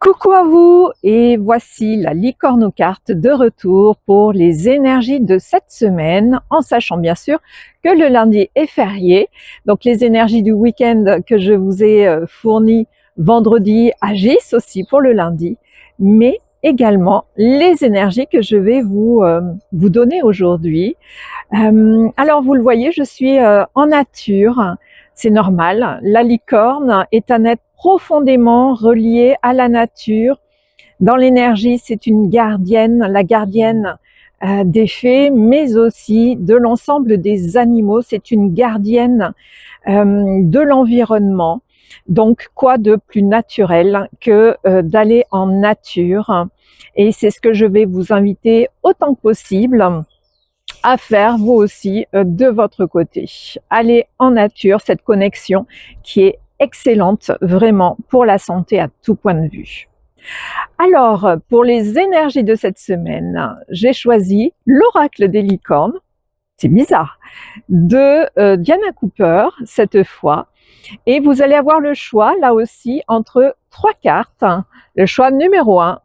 Coucou à vous et voici la licorne aux cartes de retour pour les énergies de cette semaine, en sachant bien sûr que le lundi est férié. Donc les énergies du week-end que je vous ai fournies vendredi agissent aussi pour le lundi, mais également les énergies que je vais vous donner aujourd'hui. Alors vous le voyez, je suis en nature. C'est normal, la licorne est un être profondément relié à la nature. Dans l'énergie, c'est une gardienne, la gardienne des fées, mais aussi de l'ensemble des animaux. C'est une gardienne de l'environnement. Donc, quoi de plus naturel que d'aller en nature? Et c'est ce que je vais vous inviter autant que possible à faire vous aussi de votre côté. Allez en nature, cette connexion qui est excellente vraiment pour la santé à tout point de vue. Alors, pour les énergies de cette semaine, j'ai choisi l'oracle des licornes, c'est bizarre, de Diana Cooper cette fois. Et vous allez avoir le choix là aussi entre 3 cartes, le choix numéro 1,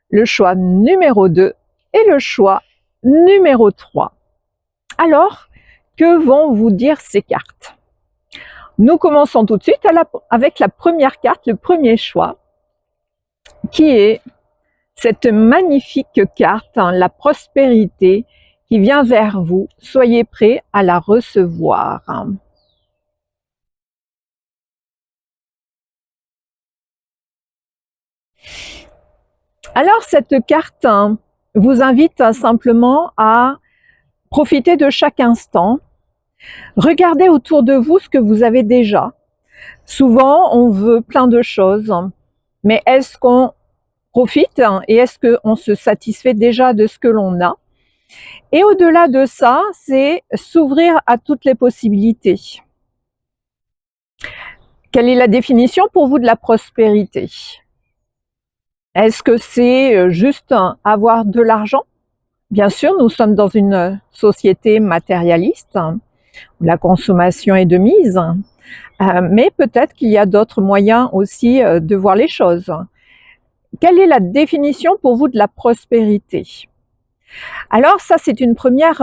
le choix numéro 2 et le choix numéro 3. Alors, que vont vous dire ces cartes? Nous commençons tout de suite avec la première carte, le premier choix, qui est cette magnifique carte, la prospérité qui vient vers vous. Soyez prêts à la recevoir. Alors, cette carte vous invite simplement à profiter de chaque instant. Regardez autour de vous ce que vous avez déjà. Souvent, on veut plein de choses, mais est-ce qu'on profite et est-ce qu'on se satisfait déjà de ce que l'on a? Et au-delà de ça, c'est s'ouvrir à toutes les possibilités. Quelle est la définition pour vous de la prospérité? Est-ce que c'est juste avoir de l'argent? Bien sûr, nous sommes dans une société matérialiste où la consommation est de mise, mais peut-être qu'il y a d'autres moyens aussi de voir les choses. Quelle est la définition pour vous de la prospérité? Alors ça, c'est une première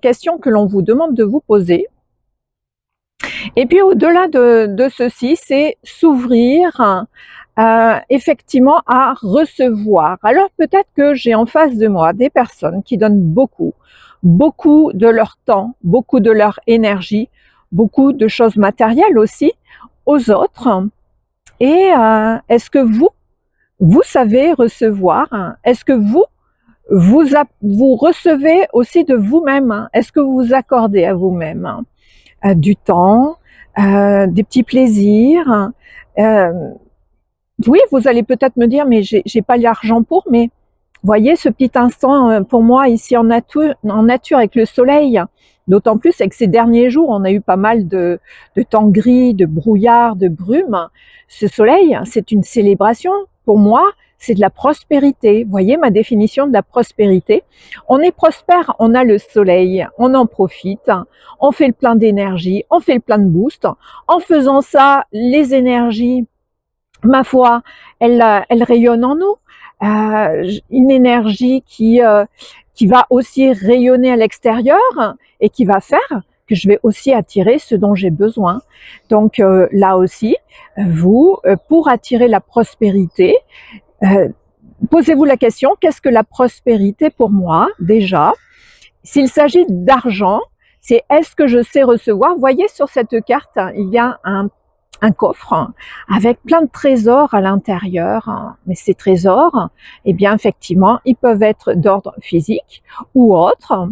question que l'on vous demande de vous poser. Et puis au-delà de ceci, c'est s'ouvrir effectivement à recevoir. Alors peut-être que j'ai en face de moi des personnes qui donnent beaucoup de leur temps, beaucoup de leur énergie, beaucoup de choses matérielles aussi aux autres. Et est-ce que vous savez recevoir? Est-ce que vous recevez aussi de vous-même? Est-ce que vous vous accordez à vous-même du temps, des petits plaisirs? Oui, vous allez peut-être me dire, mais j'ai pas l'argent pour, mais voyez ce petit instant pour moi ici en nature avec le soleil, d'autant plus avec ces derniers jours, on a eu pas mal de temps gris, de brouillard, de brume. Ce soleil, c'est une célébration. Pour moi, c'est de la prospérité. Vous voyez ma définition de la prospérité. On est prospère, on a le soleil, on en profite, on fait le plein d'énergie, on fait le plein de boost. En faisant ça, les énergies, ma foi, elles rayonnent en nous. Une énergie qui va aussi rayonner à l'extérieur et qui va faire que je vais aussi attirer ce dont j'ai besoin. Donc là aussi, vous, pour attirer la prospérité, posez-vous la question, qu'est-ce que la prospérité pour moi déjà? S'il s'agit d'argent, c'est est-ce que je sais recevoir? Vous voyez sur cette carte, il y a un coffre avec plein de trésors à l'intérieur. Mais ces trésors, eh bien effectivement, ils peuvent être d'ordre physique ou autre.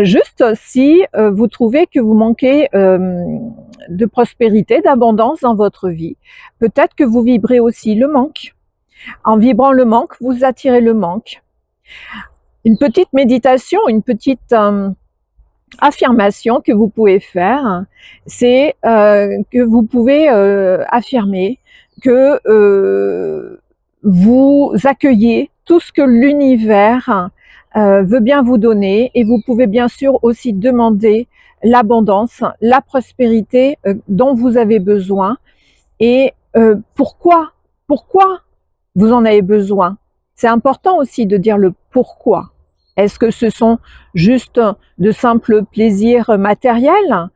Juste si vous trouvez que vous manquez de prospérité, d'abondance dans votre vie, peut-être que vous vibrez aussi le manque. En vibrant le manque, vous attirez le manque. Une petite méditation, une petite affirmation que vous pouvez faire, c'est que vous pouvez affirmer que vous accueillez tout ce que l'univers veut bien vous donner, et vous pouvez bien sûr aussi demander l'abondance, la prospérité dont vous avez besoin. Et pourquoi vous en avez besoin. C'est important aussi de dire le pourquoi. Est-ce que ce sont juste de simples plaisirs matériels?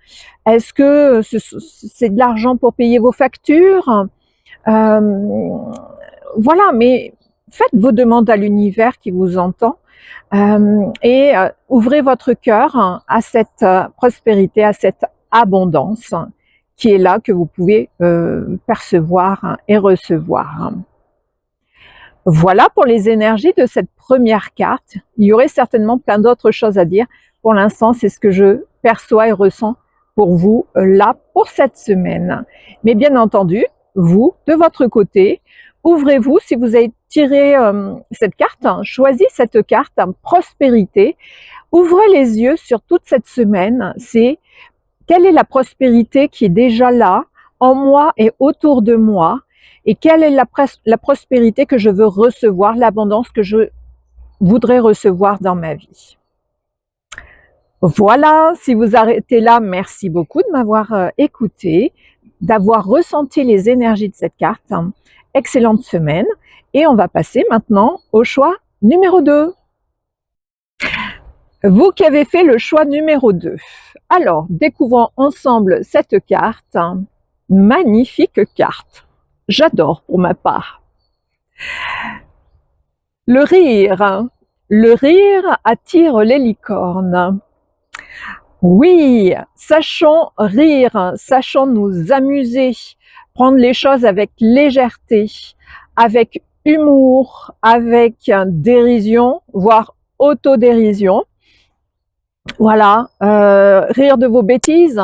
Est-ce que c'est de l'argent pour payer vos factures? Voilà, mais faites vos demandes à l'univers qui vous entend et ouvrez votre cœur à cette prospérité, à cette abondance qui est là, que vous pouvez percevoir et recevoir. Voilà pour les énergies de cette première carte. Il y aurait certainement plein d'autres choses à dire. Pour l'instant, c'est ce que je perçois et ressens pour vous là pour cette semaine. Mais bien entendu, vous, de votre côté, ouvrez-vous. Si vous avez tiré cette carte, choisi cette carte, prospérité, ouvrez les yeux sur toute cette semaine. C'est quelle est la prospérité qui est déjà là, en moi et autour de moi, et quelle est la prospérité que je veux recevoir, l'abondance que je voudrais recevoir dans ma vie. Voilà, si vous arrêtez là, merci beaucoup de m'avoir écouté, d'avoir ressenti les énergies de cette carte. Excellente semaine. Et on va passer maintenant au choix numéro 2. Vous qui avez fait le choix numéro 2. Alors, découvrons ensemble cette carte. Magnifique carte. J'adore pour ma part. Le rire. Le rire attire les licornes. Oui, sachons rire, sachons nous amuser, prendre les choses avec légèreté, avec humour, avec dérision, voire autodérision. Voilà, rire de vos bêtises,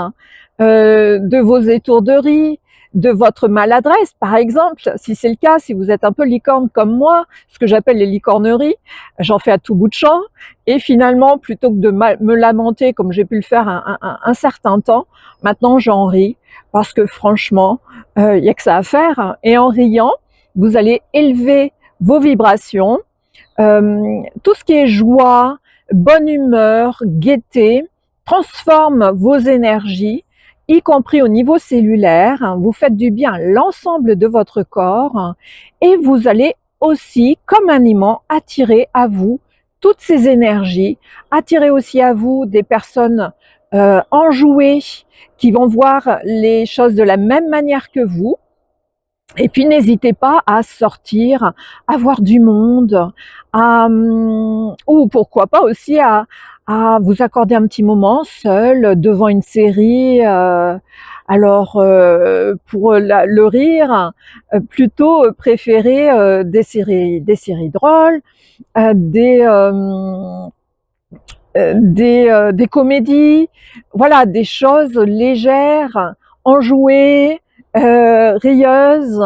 de vos étourderies, de votre maladresse, par exemple, si c'est le cas, si vous êtes un peu licorne comme moi, ce que j'appelle les licorneries, j'en fais à tout bout de champ, et finalement, plutôt que de me lamenter comme j'ai pu le faire un certain temps, maintenant j'en ris, parce que franchement, il n'y a que ça à faire, et en riant, vous allez élever vos vibrations, tout ce qui est joie, bonne humeur, gaieté, transforme vos énergies, y compris au niveau cellulaire. Vous faites du bien à l'ensemble de votre corps et vous allez aussi, comme un aimant, attirer à vous toutes ces énergies, attirer aussi à vous des personnes enjouées qui vont voir les choses de la même manière que vous. Et puis n'hésitez pas à sortir, à voir du monde, ou pourquoi pas aussi à vous accorder un petit moment seul devant une série. Alors pour le rire, plutôt préférez des séries drôles, des comédies, voilà, des choses légères, enjouées, rieuse.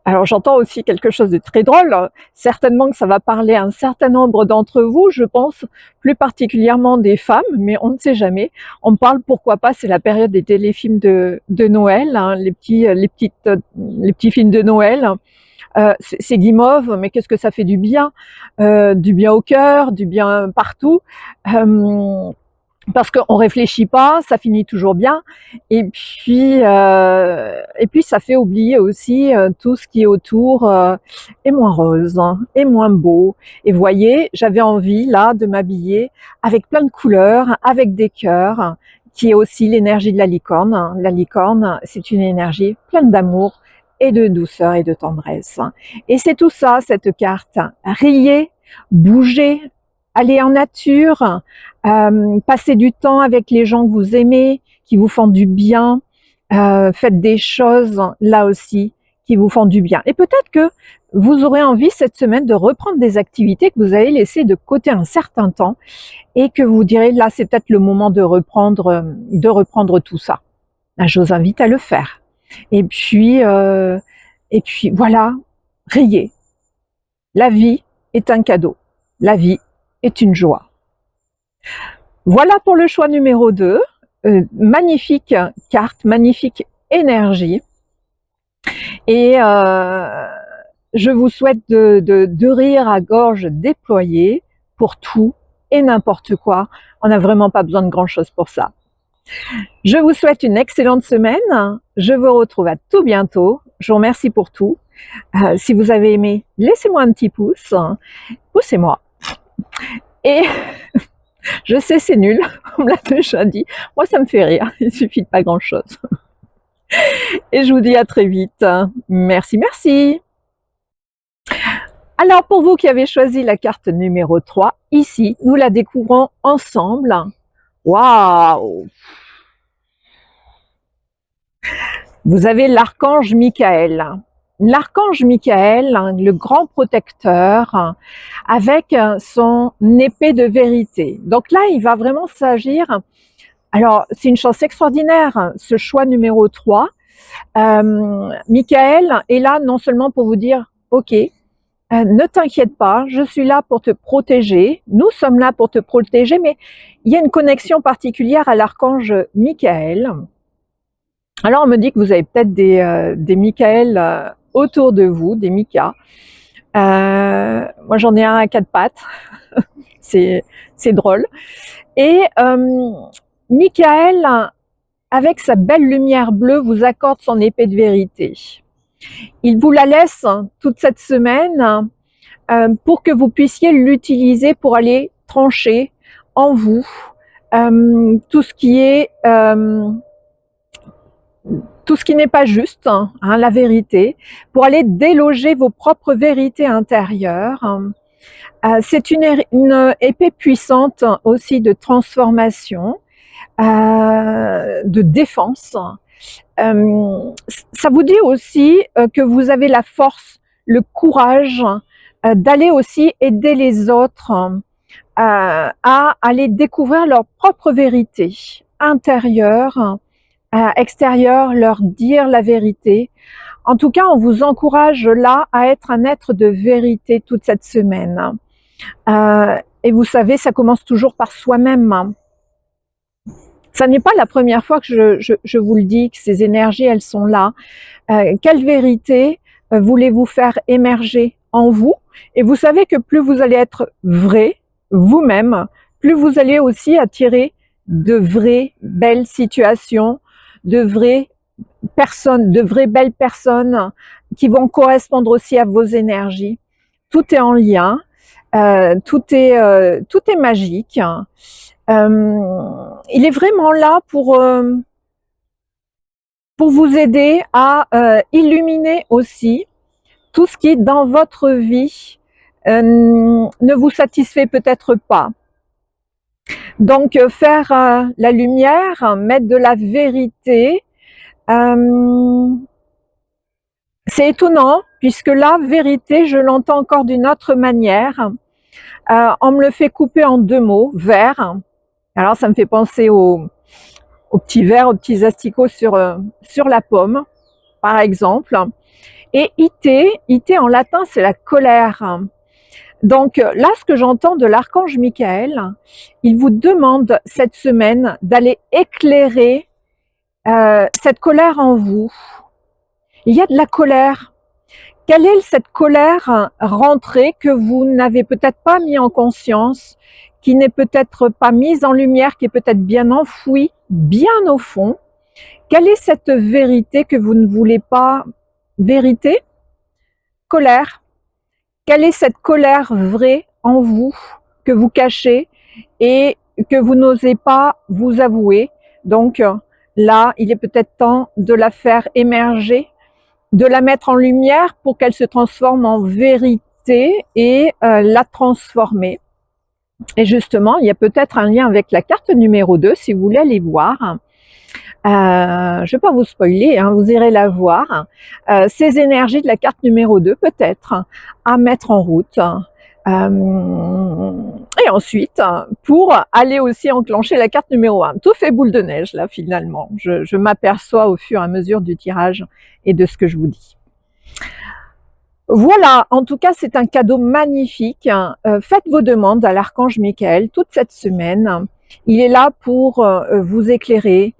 Alors j'entends aussi quelque chose de très drôle, certainement que ça va parler à un certain nombre d'entre vous, je pense, plus particulièrement des femmes, mais on ne sait jamais. On parle, pourquoi pas, c'est la période des téléfilms de Noël, hein, les petits films de Noël. C'est guimauve, mais qu'est-ce que ça fait du bien au cœur, du bien partout. Parce qu'on réfléchit pas, ça finit toujours bien, et puis ça fait oublier aussi tout ce qui est autour est moins rose, hein, est moins beau. Et voyez, j'avais envie là de m'habiller avec plein de couleurs, avec des cœurs, qui est aussi l'énergie de la licorne. La licorne, c'est une énergie pleine d'amour et de douceur et de tendresse. Et c'est tout ça, cette carte. Riez, bougez, allez en nature, passez du temps avec les gens que vous aimez, qui vous font du bien, faites des choses là aussi qui vous font du bien. Et peut-être que vous aurez envie cette semaine de reprendre des activités que vous avez laissées de côté un certain temps et que vous direz là c'est peut-être le moment de reprendre tout ça. Là, je vous invite à le faire. Et puis voilà, riez. La vie est un cadeau. La vie est une joie. Voilà pour le choix numéro 2. Magnifique carte, magnifique énergie. Et je vous souhaite de rire à gorge déployée pour tout et n'importe quoi. On n'a vraiment pas besoin de grand chose pour ça. Je vous souhaite une excellente semaine. Je vous retrouve à tout bientôt. Je vous remercie pour tout. Si vous avez aimé, laissez-moi un petit pouce. Poussez-moi. Et je sais, c'est nul, on me l'a déjà dit. Moi, ça me fait rire. Il suffit de pas grand-chose. Et je vous dis à très vite. Merci, merci. Alors, pour vous qui avez choisi la carte numéro 3, ici, nous la découvrons ensemble. Waouh! Vous avez l'archange Michael. L'archange Michael, le grand protecteur, avec son épée de vérité. Donc là, il va vraiment s'agir. Alors, c'est une chance extraordinaire, ce choix numéro 3. Michael est là non seulement pour vous dire, ok, ne t'inquiète pas, je suis là pour te protéger, nous sommes là pour te protéger, mais il y a une connexion particulière à l'archange Michael. Alors on me dit que vous avez peut-être des Michael autour de vous, des Mika. Moi j'en ai un à 4 pattes, c'est drôle. Et Michael, avec sa belle lumière bleue, vous accorde son épée de vérité. Il vous la laisse toute cette semaine pour que vous puissiez l'utiliser pour aller trancher en vous tout ce qui est tout ce qui n'est pas juste, hein, la vérité, pour aller déloger vos propres vérités intérieures. C'est une épée puissante aussi de transformation, de défense. Ça vous dit aussi que vous avez la force, le courage d'aller aussi aider les autres à aller découvrir leur propre vérité intérieure, extérieure, leur dire la vérité. En tout cas, on vous encourage là à être un être de vérité toute cette semaine. Et vous savez, ça commence toujours par soi-même. Ça n'est pas la première fois que je vous le dis, que ces énergies, elles sont là. Quelle vérité voulez-vous faire émerger en vous? Et vous savez que plus vous allez être vrai, vous-même, plus vous allez aussi attirer de vraies belles situations, de vraies personnes, de vraies belles personnes qui vont correspondre aussi à vos énergies. Tout est en lien, tout est magique. Il est vraiment là pour vous aider à illuminer aussi tout ce qui dans votre vie ne vous satisfait peut-être pas. Donc faire la lumière, mettre de la vérité, c'est étonnant puisque la vérité, je l'entends encore d'une autre manière. On me le fait couper en 2 mots, vert. Alors ça me fait penser aux petits vers, aux petits asticots sur la pomme, par exemple. Et it en latin, c'est la colère. Donc là, ce que j'entends de l'archange Michael, il vous demande cette semaine d'aller éclairer cette colère en vous. Il y a de la colère. Quelle est cette colère rentrée que vous n'avez peut-être pas mis en conscience, qui n'est peut-être pas mise en lumière, qui est peut-être bien enfouie, bien au fond? Quelle est cette vérité que vous ne voulez pas? Vérité? Colère. Quelle est cette colère vraie en vous que vous cachez et que vous n'osez pas vous avouer? Donc là, il est peut-être temps de la faire émerger, de la mettre en lumière pour qu'elle se transforme en vérité et la transformer. Et justement, il y a peut-être un lien avec la carte numéro 2, si vous voulez aller voir. Je ne vais pas vous spoiler, hein, vous irez la voir. Ces énergies de la carte numéro 2, peut-être, à mettre en route. Et ensuite, pour aller aussi enclencher la carte numéro 1. Tout fait boule de neige, là, finalement. Je m'aperçois au fur et à mesure du tirage et de ce que je vous dis. Voilà, en tout cas, c'est un cadeau magnifique. Faites vos demandes à l'archange Michael toute cette semaine. Il est là pour vous éclairer,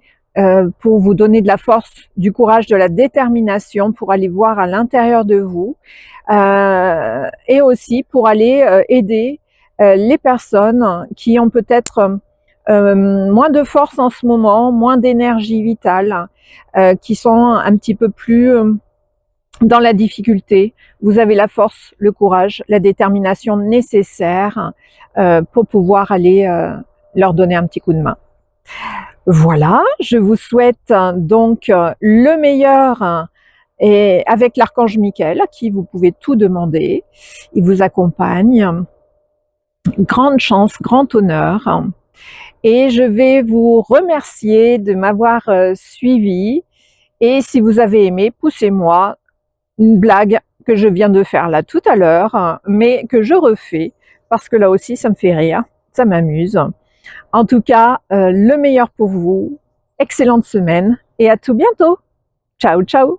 pour vous donner de la force, du courage, de la détermination, pour aller voir à l'intérieur de vous, et aussi pour aller aider les personnes qui ont peut-être moins de force en ce moment, moins d'énergie vitale, qui sont un petit peu plus dans la difficulté. Vous avez la force, le courage, la détermination nécessaire pour pouvoir aller leur donner un petit coup de main. Voilà, je vous souhaite donc le meilleur et avec l'archange Michael, à qui vous pouvez tout demander. Il vous accompagne. Grande chance, grand honneur. Et je vais vous remercier de m'avoir suivi. Et si vous avez aimé, poussez-moi une blague que je viens de faire là tout à l'heure, mais que je refais parce que là aussi ça me fait rire, ça m'amuse. En tout cas, le meilleur pour vous, excellente semaine et à tout bientôt. Ciao, ciao!